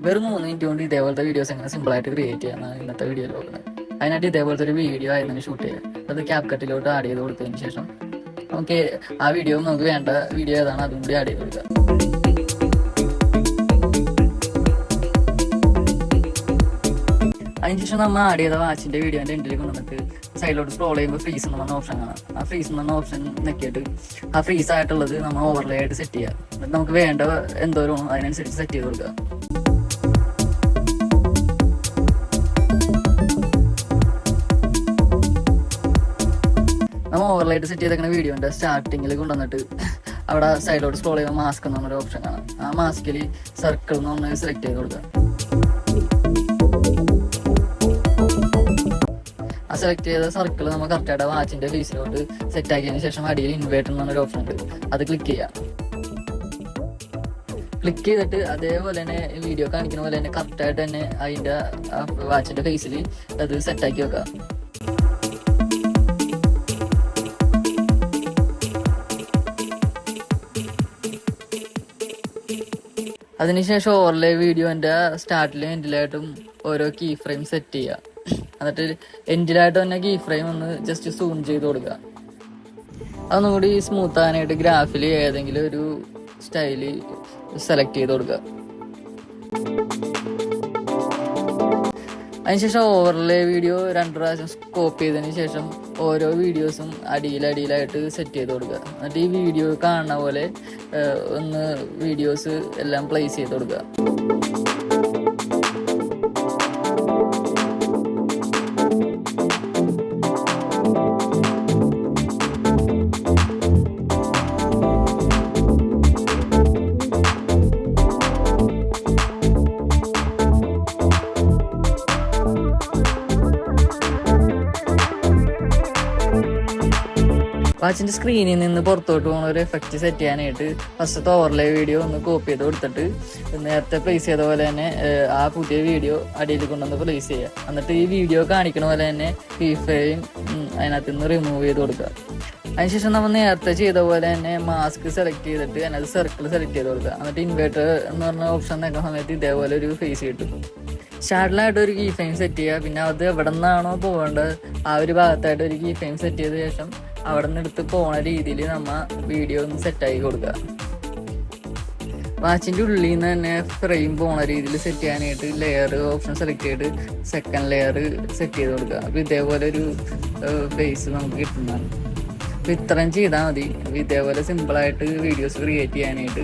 വെറും 3 മിനിറ്റ് കൊണ്ട് ഇതേപോലത്തെ വീഡിയോസ് എങ്ങനെ സിമ്പിളായിട്ട് ക്രിയേറ്റ് ചെയ്യാമെന്നാണ് ഇന്നത്തെ വീഡിയോയിൽ നോക്കുന്നത്. അതിനായിട്ട് ഇതേപോലത്തെ ഒരു വീഡിയോ ആയിരുന്നു ഷൂട്ട് ചെയ്യുക. അത് ക്യാപ്കട്ടിലോട്ട് ആഡ് ചെയ്ത് കൊടുത്തതിന് ശേഷം നമുക്ക് ആ വീഡിയോ നമുക്ക് വേണ്ട വീഡിയോ ഏതാണ് അതും കൂടി ആഡ് ചെയ്ത് കൊടുക്കുക. അതിനുശേഷം നമ്മൾ ആഡ് ചെയ്ത വാച്ചിൻ്റെ വീഡിയോൻ്റെ എൻഡിൽ കൊണ്ടുവന്നിട്ട് സൈഡിലോട്ട് സ്ക്രോൾ ചെയ്യുമ്പോൾ ഫ്രീസ് എന്ന് പറഞ്ഞ ഓപ്ഷൻ കാണാം. ആ ഫ്രീസ് എന്ന് പറഞ്ഞ ഓപ്ഷൻ നെക്കിയിട്ട് ആ ഫ്രീസ് ആയിട്ടുള്ളത് നമ്മൾ ഓവർലേ ആയിട്ട് സെറ്റ് ചെയ്യുക. എന്നിട്ട് നമുക്ക് വേണ്ട എന്തോരം അതിനനുസരിച്ച് സെറ്റ് ചെയ്ത് കൊടുക്കുക. നമ്മൾ ഓവർലൈറ്റ് സെറ്റ് ചെയ്തേക്കുന്ന വീഡിയോൻ്റെ സ്റ്റാർട്ടിങ്ങിൽ കൊണ്ടുവന്നിട്ട് അവിടെ സൈഡിലോട്ട് സ്ക്രോൾ ചെയ്യുമ്പോൾ മാസ്ക് എന്ന് പറഞ്ഞൊരു ഓപ്ഷൻ കാണാം. ആ മാസ്കിൽ സർക്കിൾ എന്ന് പറഞ്ഞ് സെലക്ട് ചെയ്ത് കൊടുക്കുക. ആ സെലക്ട് ചെയ്ത സർക്കിൾ നമ്മൾ കറക്റ്റായിട്ട് വാച്ചിൻ്റെ ഫേസിലോട്ട് സെറ്റ് ആക്കിയതിന് ശേഷം അടിയിൽ ഇൻവേർട്ടർ എന്ന് പറഞ്ഞൊരു ഓപ്ഷൻ ഉണ്ട്, അത് ക്ലിക്ക് ചെയ്യാം. ക്ലിക്ക് ചെയ്തിട്ട് അതേപോലെ തന്നെ വീഡിയോ കാണിക്കുന്ന പോലെ തന്നെ കറക്റ്റായിട്ട് തന്നെ അതിൻ്റെ വാച്ചിൻ്റെ ഫേസിൽ അത് സെറ്റാക്കി വെക്കുക. അതിനുശേഷം ഓവർലേ വീഡിയോൻ്റെ സ്റ്റാർട്ടിലും എൻഡിലായിട്ടും ഓരോ കീ ഫ്രെയിം സെറ്റ് ചെയ്യുക. എന്നിട്ട് എൻഡിലായിട്ട് തന്നെ കീ ഫ്രെയിം ഒന്ന് ജസ്റ്റ് സൂം ചെയ്ത് കൊടുക്കുക. അതൊന്നുകൂടി സ്മൂത്ത് ആകാനായിട്ട് ഗ്രാഫിൽ ഏതെങ്കിലും ഒരു സ്റ്റൈല് സെലക്ട് ചെയ്ത് കൊടുക്കുക. അതിനുശേഷം ഓവർലേ വീഡിയോ 2 പ്രാവശ്യം കോപ്പി ചെയ്തതിന് ശേഷം ഓരോ വീഡിയോസും അടിയിലായിട്ട് സെറ്റ് ചെയ്ത് കൊടുക്കുക. എന്നിട്ട് ഈ വീഡിയോ കാണുന്ന പോലെ ഒന്ന് വീഡിയോസ് എല്ലാം പ്ലേസ് ചെയ്ത് കൊടുക്കുക. വാച്ചിൻ്റെ സ്ക്രീനിൽ നിന്ന് പുറത്തോട്ട് പോകുന്ന ഒരു എഫക്റ്റ് സെറ്റ് ചെയ്യാനായിട്ട് ഫസ്റ്റത്തെ ഓവർലേ വീഡിയോ ഒന്ന് കോപ്പി ചെയ്ത് കൊടുത്തിട്ട് നേരത്തെ പ്ലേസ് ചെയ്ത പോലെ തന്നെ ആ പുതിയ വീഡിയോ അടിയിൽ കൊണ്ടുവന്ന് പ്ലേസ് ചെയ്യുക. എന്നിട്ട് ഈ വീഡിയോ കാണിക്കുന്ന പോലെ തന്നെ കീ ഫ്രെയിം അതിനകത്ത് നിന്ന് റിമൂവ് ചെയ്ത് കൊടുക്കുക. അതിനുശേഷം നമ്മൾ നേരത്തെ ചെയ്ത പോലെ തന്നെ മാസ്ക് സെലക്ട് ചെയ്തിട്ട് അതിനകത്ത് സർക്കിൾ സെലക്ട് ചെയ്ത് കൊടുക്കുക. എന്നിട്ട് ഇൻവേർട്ടർ എന്ന് പറഞ്ഞ ഓപ്ഷൻ നോക്കുന്ന സമയത്ത് ഇതേപോലെ ഒരു ഫേസ് കിട്ടും. സ്റ്റാർട്ടിലായിട്ട് ഒരു കീ ഫ്രെയിം സെറ്റ് ചെയ്യുക. പിന്നെ അത് എവിടെ നിന്നാണോ പോകേണ്ടത് ആ ഒരു ഭാഗത്തായിട്ട് ഒരു കീ ഫ്രെയിം സെറ്റ് ചെയ്ത ശേഷം അവിടെ നിന്ന് എടുത്ത് പോണ രീതിയിൽ നമ്മൾ വീഡിയോ ഒന്ന് സെറ്റാക്കി കൊടുക്കുക. വാച്ചിൻ്റെ ഉള്ളിൽ നിന്ന് തന്നെ ഫ്രെയിം പോണ രീതിയിൽ സെറ്റ് ചെയ്യാനായിട്ട് ലെയർ ഓപ്ഷൻ സെലക്ട് ചെയ്തിട്ട് സെക്കൻഡ് ലെയർ സെറ്റ് ചെയ്ത് കൊടുക്കുക. അപ്പോൾ ഇതേപോലെ ഒരു ഫേസ് നമുക്ക് കിട്ടുന്നതാണ്. അപ്പോൾ ഇത്രയും ചെയ്താൽ മതി. അപ്പോൾ ഇതേപോലെ സിമ്പിളായിട്ട് വീഡിയോസ് ക്രിയേറ്റ് ചെയ്യാനായിട്ട്